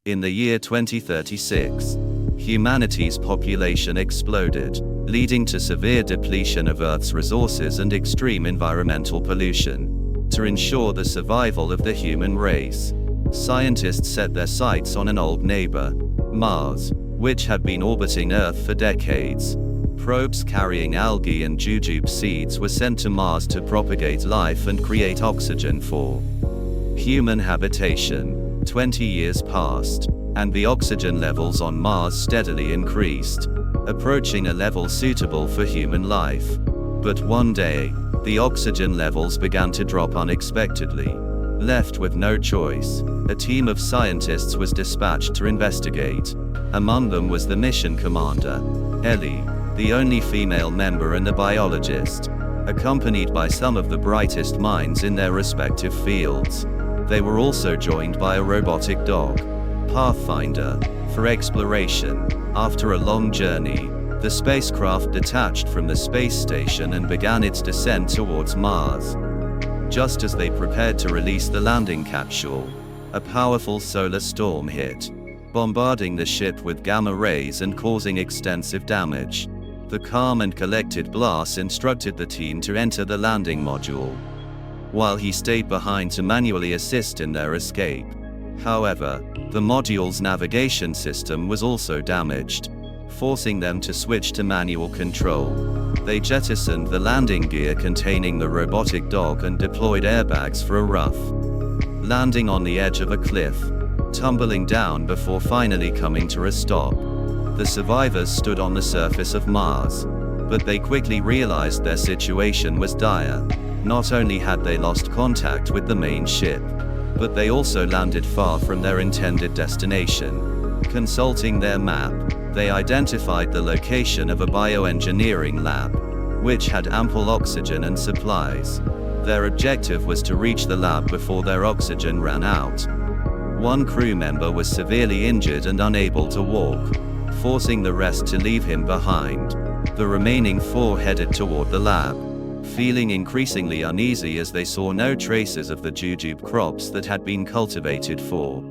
In the year 2036, humanity's population exploded, leading to severe depletion of Earth's resources and extreme environmental pollution. To ensure the survival of the human race, scientists set their sights on an old neighbor, Mars, which had been orbiting Earth for decades. Probes carrying algae and jujube seeds were sent to Mars to propagate life and create oxygen for human habitation. 20 years passed, and the oxygen levels on Mars steadily increased, approaching a level suitable for human life. But one day, the oxygen levels began to drop unexpectedly. Left with no choice, a team of scientists was dispatched to investigate. Among them was the mission commander, Ellie, the only female member, and a biologist, accompanied by some of the brightest minds in their respective fields. They were also joined by a robotic dog, Pathfinder, for exploration. After a long journey, the spacecraft detached from the space station and began its descent towards Mars. Just as they prepared to release the landing capsule, a powerful solar storm hit, bombarding the ship with gamma rays and causing extensive damage. The calm and collected Blas instructed the team to enter the landing module, while he stayed behind to manually assist in their escape. However, the module's navigation system was also damaged, forcing them to switch to manual control. They jettisoned the landing gear containing the robotic dog and deployed airbags for a rough landing on the edge of a cliff, tumbling down before finally coming to a stop. The survivors stood on the surface of Mars, but they quickly realized their situation was dire. Not only had they lost contact with the main ship, but they also landed far from their intended destination. Consulting their map, they identified the location of a bioengineering lab, which had ample oxygen and supplies. Their objective was to reach the lab before their oxygen ran out. One crew member was severely injured and unable to walk, forcing the rest to leave him behind. The remaining 4 headed toward the lab, feeling increasingly uneasy as they saw no traces of the jujube crops that had been cultivated for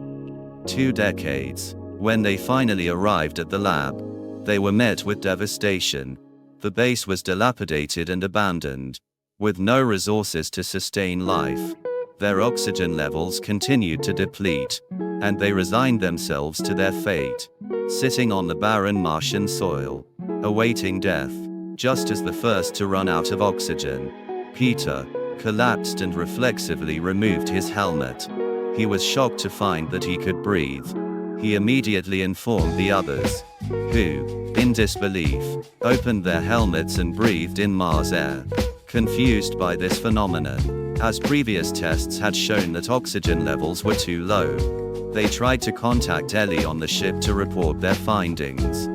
2 decades. When they finally arrived at the lab, they were met with devastation. The base was dilapidated and abandoned, with no resources to sustain life. Their oxygen levels continued to deplete, and they resigned themselves to their fate, sitting on the barren Martian soil, awaiting death. Just as the first to run out of oxygen, Peter collapsed and reflexively removed his helmet. He was shocked to find that he could breathe. He immediately informed the others, who, in disbelief, opened their helmets and breathed in Mars air. Confused by this phenomenon, as previous tests had shown that oxygen levels were too low, they tried to contact Ellie on the ship to report their findings.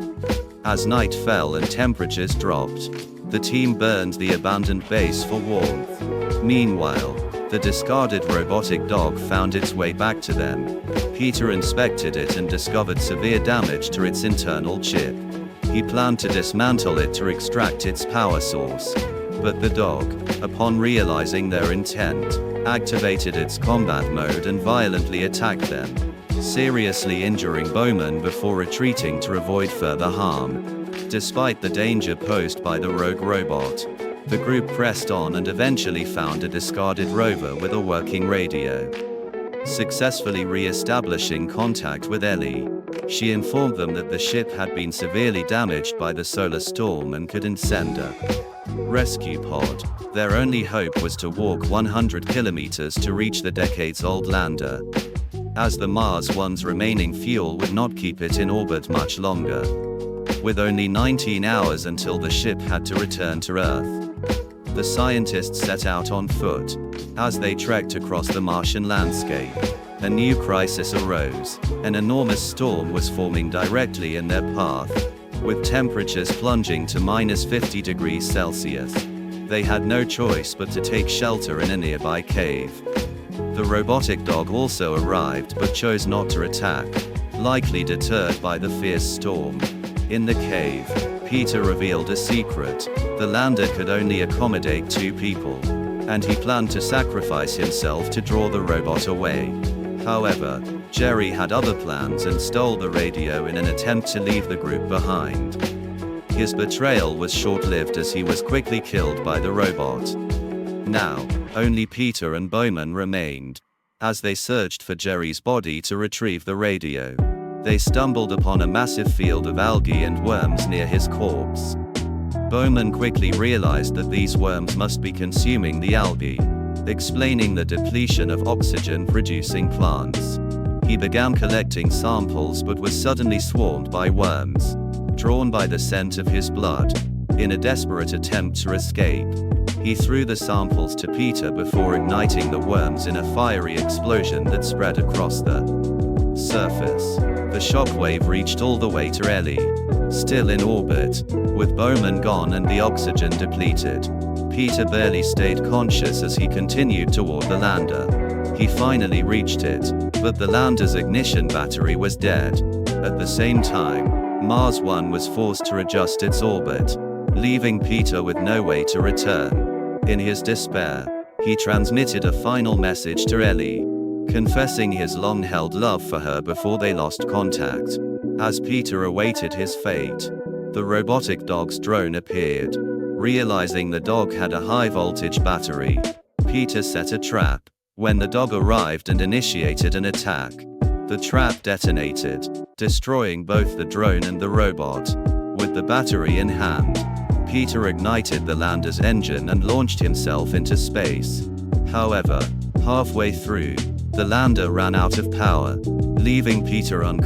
As night fell and temperatures dropped, the team burned the abandoned base for warmth. Meanwhile, the discarded robotic dog found its way back to them. Peter inspected it and discovered severe damage to its internal chip. He planned to dismantle it to extract its power source. But the dog, upon realizing their intent, activated its combat mode and violently attacked them, seriously injuring Bowman before retreating to avoid further harm. Despite the danger posed by the rogue robot, the group pressed on and eventually found a discarded rover with a working radio. Successfully re-establishing contact with Ellie, she informed them that the ship had been severely damaged by the solar storm and couldn't send a rescue pod. Their only hope was to walk 100 kilometers to reach the decades-old lander, as the Mars One's remaining fuel would not keep it in orbit much longer. With only 19 hours until the ship had to return to Earth, the scientists set out on foot. As they trekked across the Martian landscape, a new crisis arose. An enormous storm was forming directly in their path, with temperatures plunging to -50 degrees Celsius. They had no choice but to take shelter in a nearby cave. The robotic dog also arrived but chose not to attack, likely deterred by the fierce storm. In the cave, Peter revealed a secret. The lander could only accommodate 2 people, and he planned to sacrifice himself to draw the robot away. However, Jerry had other plans and stole the radio in an attempt to leave the group behind. His betrayal was short-lived as he was quickly killed by the robot. Now, only Peter and Bowman remained. As they searched for Jerry's body to retrieve the radio, they stumbled upon a massive field of algae and worms near his corpse. Bowman quickly realized that these worms must be consuming the algae, explaining the depletion of oxygen-producing plants. He began collecting samples but was suddenly swarmed by worms, drawn by the scent of his blood. In a desperate attempt to escape, he threw the samples to Peter before igniting the worms in a fiery explosion that spread across the surface. The shockwave reached all the way to Ellie, still in orbit. With Bowman gone and the oxygen depleted, Peter barely stayed conscious as he continued toward the lander. He finally reached it, but the lander's ignition battery was dead. At the same time, Mars 1 was forced to adjust its orbit, leaving Peter with no way to return. In his despair, he transmitted a final message to Ellie, confessing his long-held love for her before they lost contact. As Peter awaited his fate, the robotic dog's drone appeared. Realizing the dog had a high-voltage battery, Peter set a trap. When the dog arrived and initiated an attack, the trap detonated, destroying both the drone and the robot. With the battery in hand, Peter ignited the lander's engine and launched himself into space. However, halfway through, the lander ran out of power, leaving Peter unconscious.